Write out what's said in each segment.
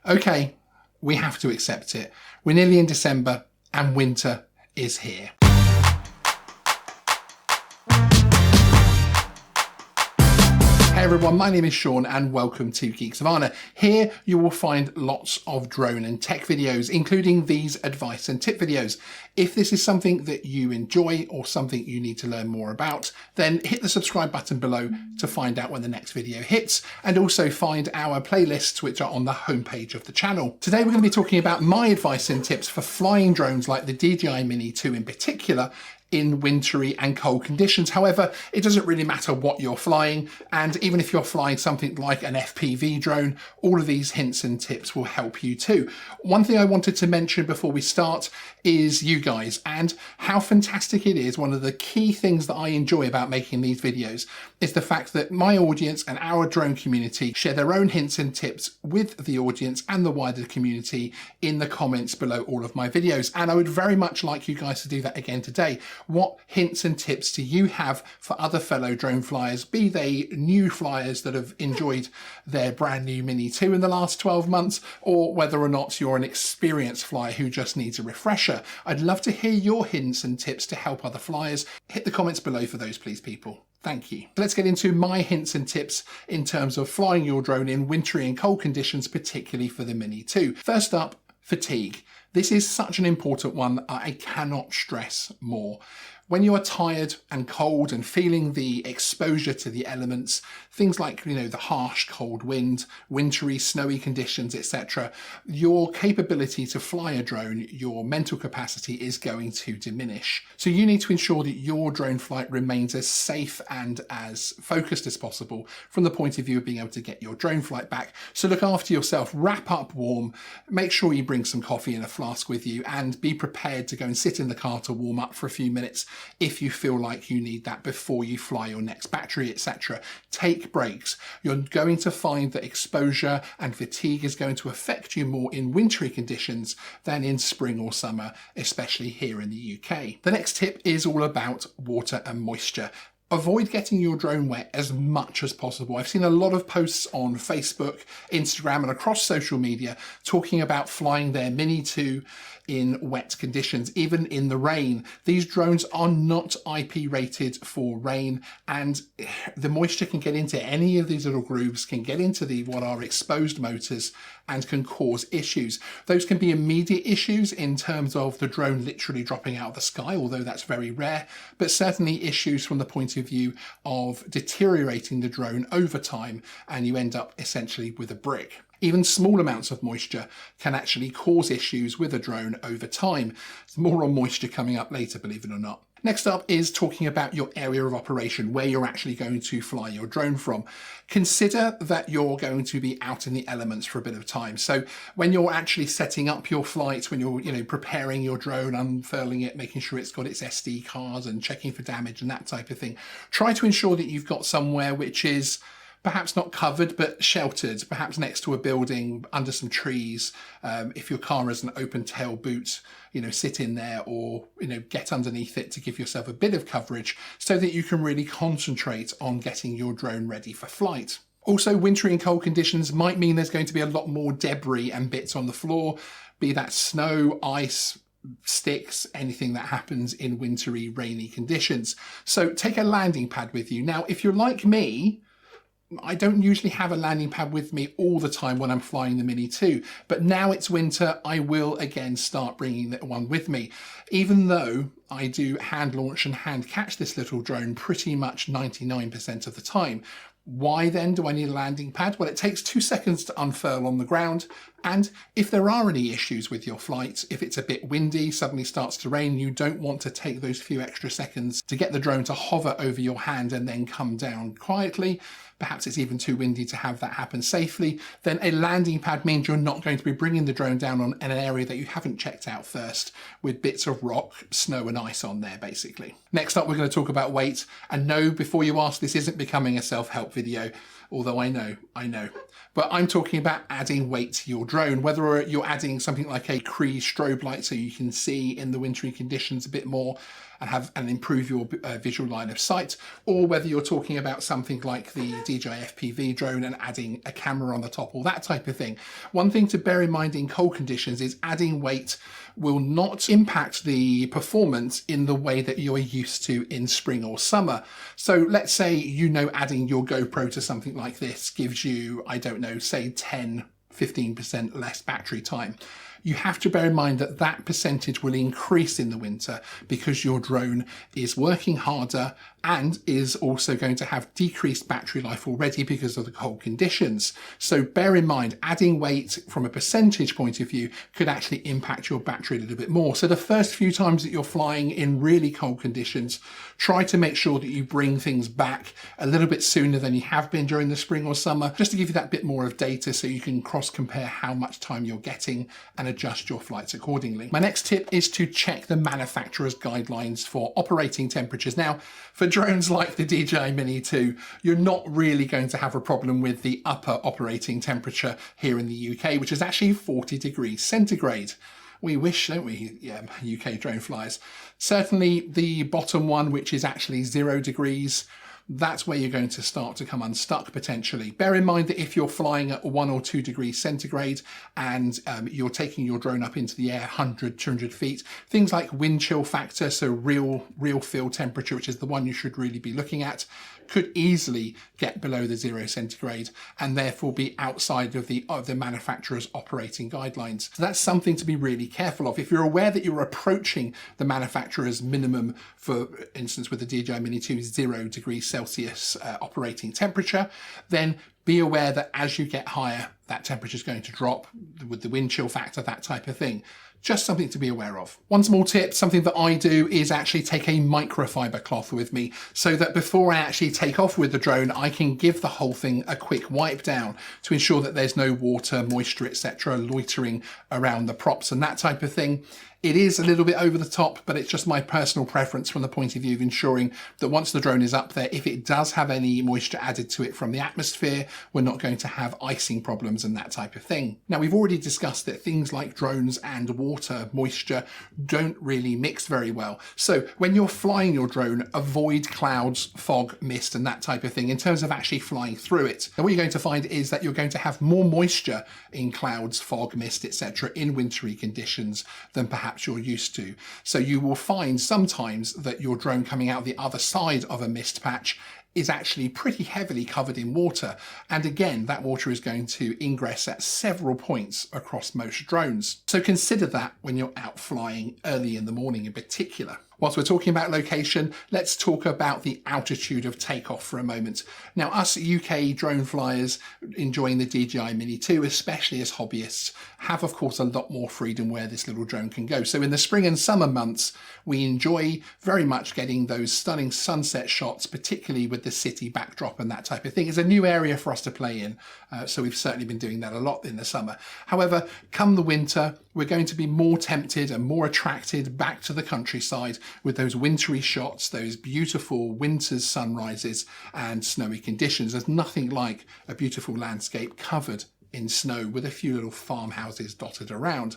Okay, we have to accept it. We're nearly in December and winter is here. Hey everyone, my name is Sean and welcome to Geeksvana. Here you will find lots of drone and tech videos, including these advice and tip videos. If this is something that you enjoy or something you need to learn more about, then hit the subscribe button below to find out when the next video hits, and also find our playlists which are on the homepage of the channel. Today we're going to be talking about my advice and tips for flying drones like the DJI Mini 2 in particular, in wintry and cold conditions. However, it doesn't really matter what you're flying, and even if you're flying something like an FPV drone, all of these hints and tips will help you too. One thing I wanted to mention before we start is you guys and how fantastic it is. One of the key things that I enjoy about making these videos is the fact that my audience and our drone community share their own hints and tips with the audience and the wider community in the comments below all of my videos. And I would very much like you guys to do that again today. What hints and tips do you have for other fellow drone flyers, be they new flyers that have enjoyed their brand new Mini 2 in the last 12 months, or whether or not you're an experienced flyer who just needs a refresher? I'd love to hear your hints and tips to help other flyers. Hit the comments below for those, please, people. Thank you. Let's get into my hints and tips in terms of flying your drone in wintry and cold conditions, particularly for the Mini 2. First up, fatigue. This is such an important one, I cannot stress more. When you are tired and cold and feeling the exposure to the elements, things like, the harsh cold wind, wintry, snowy conditions, etc., your capability to fly a drone, your mental capacity is going to diminish. So you need to ensure that your drone flight remains as safe and as focused as possible from the point of view of being able to get your drone flight back. So look after yourself, wrap up warm, make sure you bring some coffee in a flask with you, and be prepared to go and sit in the car to warm up for a few minutes if you feel like you need that before you fly your next battery, etc. Take breaks. You're going to find that exposure and fatigue is going to affect you more in wintry conditions than in spring or summer, especially here in the UK. The next tip is all about water and moisture. Avoid getting your drone wet as much as possible. I've seen a lot of posts on Facebook, Instagram, and across social media talking about flying their Mini 2 in wet conditions, even in the rain. These drones are not IP rated for rain, and the moisture can get into any of these little grooves, can get into what are exposed motors, and can cause issues. Those can be immediate issues in terms of the drone literally dropping out of the sky, although that's very rare, but certainly issues from the point of view of deteriorating the drone over time, and you end up essentially with a brick. Even small amounts of moisture can actually cause issues with a drone over time. There's more on moisture coming up later, believe it or not. Next up is talking about your area of operation, where you're actually going to fly your drone from. Consider that you're going to be out in the elements for a bit of time. So when you're actually setting up your flight, when you're preparing your drone, unfurling it, making sure it's got its SD cards and checking for damage and that type of thing, try to ensure that you've got somewhere which is perhaps not covered, but sheltered, perhaps next to a building, under some trees. If your car has an open tail boot, sit in there, or, get underneath it to give yourself a bit of coverage so that you can really concentrate on getting your drone ready for flight. Also, wintry and cold conditions might mean there's going to be a lot more debris and bits on the floor, be that snow, ice, sticks, anything that happens in wintry, rainy conditions. So take a landing pad with you. Now, if you're like me, I don't usually have a landing pad with me all the time when I'm flying the Mini 2, but now it's winter, I will again start bringing one with me. Even though I do hand launch and hand catch this little drone pretty much 99% of the time. Why then do I need a landing pad? Well, it takes 2 seconds to unfurl on the ground, and if there are any issues with your flight, if it's a bit windy, suddenly starts to rain, you don't want to take those few extra seconds to get the drone to hover over your hand and then come down quietly. Perhaps it's even too windy to have that happen safely. Then a landing pad means you're not going to be bringing the drone down on an area that you haven't checked out first, with bits of rock, snow and ice on there, basically. Next up, we're going to talk about weight. And no, before you ask, this isn't becoming a self-help video, although I know. But I'm talking about adding weight to your drone, whether you're adding something like a Cree strobe light so you can see in the wintry conditions a bit more, and improve your visual line of sight, or whether you're talking about something like the DJI FPV drone and adding a camera on the top or that type of thing. One thing to bear in mind in cold conditions is adding weight will not impact the performance in the way that you're used to in spring or summer. So let's say, adding your GoPro to something like this gives you, I don't know, say 10-15% less battery time. You have to bear in mind that that percentage will increase in the winter because your drone is working harder and is also going to have decreased battery life already because of the cold conditions. So bear in mind, adding weight from a percentage point of view could actually impact your battery a little bit more. So the first few times that you're flying in really cold conditions, try to make sure that you bring things back a little bit sooner than you have been during the spring or summer, just to give you that bit more of data so you can cross compare how much time you're getting and adjust your flights accordingly. My next tip is to check the manufacturer's guidelines for operating temperatures. Now, for drones like the DJI Mini 2, you're not really going to have a problem with the upper operating temperature here in the UK, which is actually 40 degrees centigrade. We wish, don't we, UK drone flyers. Certainly the bottom one, which is actually 0 degrees, that's where you're going to start to come unstuck potentially. Bear in mind that if you're flying at 1 or 2 degrees centigrade and you're taking your drone up into the air 100, 200 feet, things like wind chill factor, so real field temperature, which is the one you should really be looking at, could easily get below the 0 centigrade and therefore be outside of the manufacturer's operating guidelines. So that's something to be really careful of. If you're aware that you're approaching the manufacturer's minimum, for instance with the DJI Mini 2, 0 degrees Celsius operating temperature, then be aware that as you get higher, that temperature is going to drop with the wind chill factor, that type of thing. Just something to be aware of. One small tip, something that I do is actually take a microfiber cloth with me so that before I actually take off with the drone, I can give the whole thing a quick wipe down to ensure that there's no water, moisture, etc. loitering around the props and that type of thing. It is a little bit over the top, but it's just my personal preference from the point of view of ensuring that once the drone is up there, if it does have any moisture added to it from the atmosphere, we're not going to have icing problems and that type of thing. Now, we've already discussed that things like drones and water, moisture, don't really mix very well. So when you're flying your drone, avoid clouds, fog, mist, and that type of thing in terms of actually flying through it. And what you're going to find is that you're going to have more moisture in clouds, fog, mist, etc. in wintry conditions than perhaps you're used to. So you will find sometimes that your drone coming out the other side of a mist patch is actually pretty heavily covered in water. And again, that water is going to ingress at several points across most drones. So consider that when you're out flying early in the morning in particular. Whilst we're talking about location, let's talk about the altitude of takeoff for a moment. Now, us UK drone flyers enjoying the DJI Mini 2, especially as hobbyists, have of course a lot more freedom where this little drone can go. So in the spring and summer months, we enjoy very much getting those stunning sunset shots, particularly with the city backdrop and that type of thing. It's a new area for us to play in, so we've certainly been doing that a lot in the summer. However, come the winter, we're going to be more tempted and more attracted back to the countryside with those wintry shots, those beautiful winter's sunrises and snowy conditions. There's nothing like a beautiful landscape covered in snow with a few little farmhouses dotted around.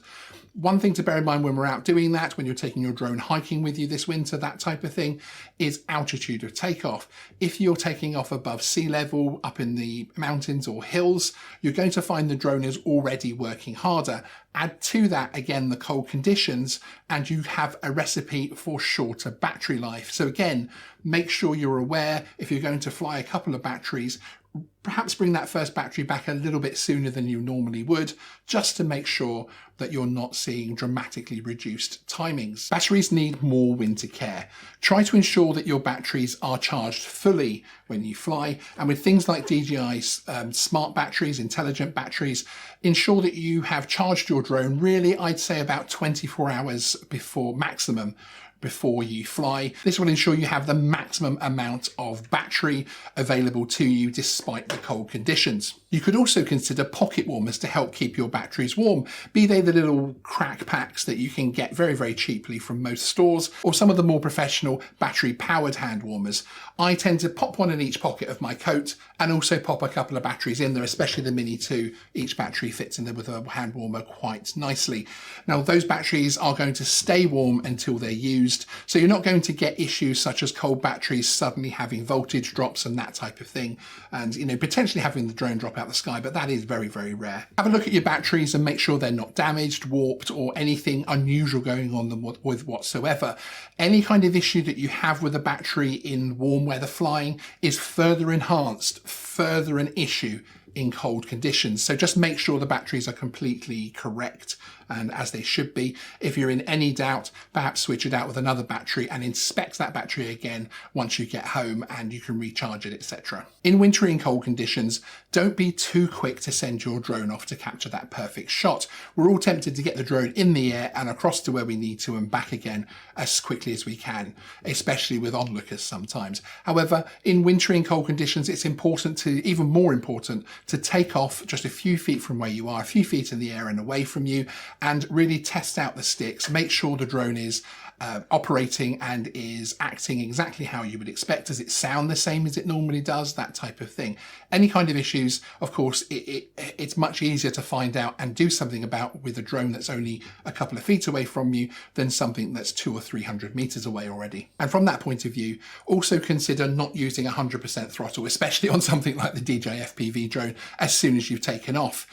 One thing to bear in mind when we're out doing that, when you're taking your drone hiking with you this winter, that type of thing, is altitude of takeoff. If you're taking off above sea level, up in the mountains or hills, you're going to find the drone is already working harder. Add to that, again, the cold conditions, and you have a recipe for shorter battery life. So again, make sure you're aware if you're going to fly a couple of batteries, perhaps bring that first battery back a little bit sooner than you normally would, just to make sure that you're not seeing dramatically reduced timings. Batteries need more winter care. Try to ensure that your batteries are charged fully when you fly, and with things like DJI's smart batteries, intelligent batteries, ensure that you have charged your drone really, I'd say about 24 hours before maximum, before you fly. This will ensure you have the maximum amount of battery available to you despite the cold conditions. You could also consider pocket warmers to help keep your batteries warm, be they the little crack packs that you can get very, very cheaply from most stores, or some of the more professional battery powered hand warmers. I tend to pop one in each pocket of my coat and also pop a couple of batteries in there, especially the Mini 2. Each battery fits in there with a hand warmer quite nicely. Now, those batteries are going to stay warm until they're used, used. So you're not going to get issues such as cold batteries suddenly having voltage drops and that type of thing. And, you know, potentially having the drone drop out the sky, but that is very, very rare. Have a look at your batteries and make sure they're not damaged, warped, or anything unusual going on them with whatsoever. Any kind of issue that you have with a battery in warm weather flying is further enhanced, further an issue in cold conditions. So just make sure the batteries are completely correct and as they should be. If you're in any doubt, perhaps switch it out with another battery and inspect that battery again once you get home and you can recharge it, etc. In wintry and cold conditions, don't be too quick to send your drone off to capture that perfect shot. We're all tempted to get the drone in the air and across to where we need to and back again as quickly as we can, especially with onlookers sometimes. However, in wintry and cold conditions, it's important to, even more important, to take off just a few feet from where you are, a few feet in the air and away from you, and really test out the sticks. Make sure the drone is operating and is acting exactly how you would expect. Does it sound the same as it normally does? That type of thing. Any kind of issues, of course, it's much easier to find out and do something about with a drone that's only a couple of feet away from you than something that's 200 or 300 meters away already. And from that point of view, also consider not using 100% throttle, especially on something like the DJI FPV drone, as soon as you've taken off.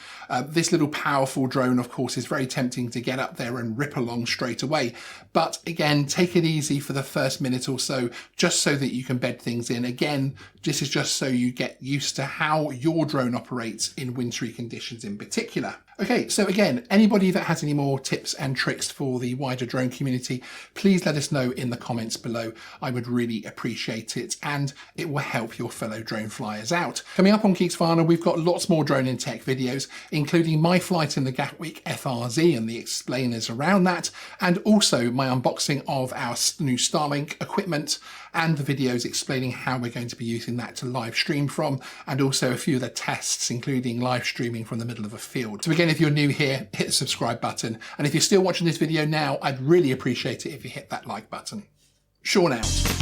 This little powerful drone, of course, is very tempting to get up there and rip along straight away. But again, take it easy for the first minute or so, just so that you can bed things in. Again, this is just so you get used to how your drone operates in wintry conditions in particular. Okay, so again, anybody that has any more tips and tricks for the wider drone community, please let us know in the comments below. I would really appreciate it, and it will help your fellow drone flyers out. Coming up on Geeksvana, we've got lots more drone and tech videos, including my flight in the Gatwick FRZ and the explainers around that, and also my unboxing of our new Starlink equipment and the videos explaining how we're going to be using that to live stream from, and also a few of the tests, including live streaming from the middle of a field. So again, if you're new here, hit the subscribe button. And if you're still watching this video now, I'd really appreciate it if you hit that like button. Sean out.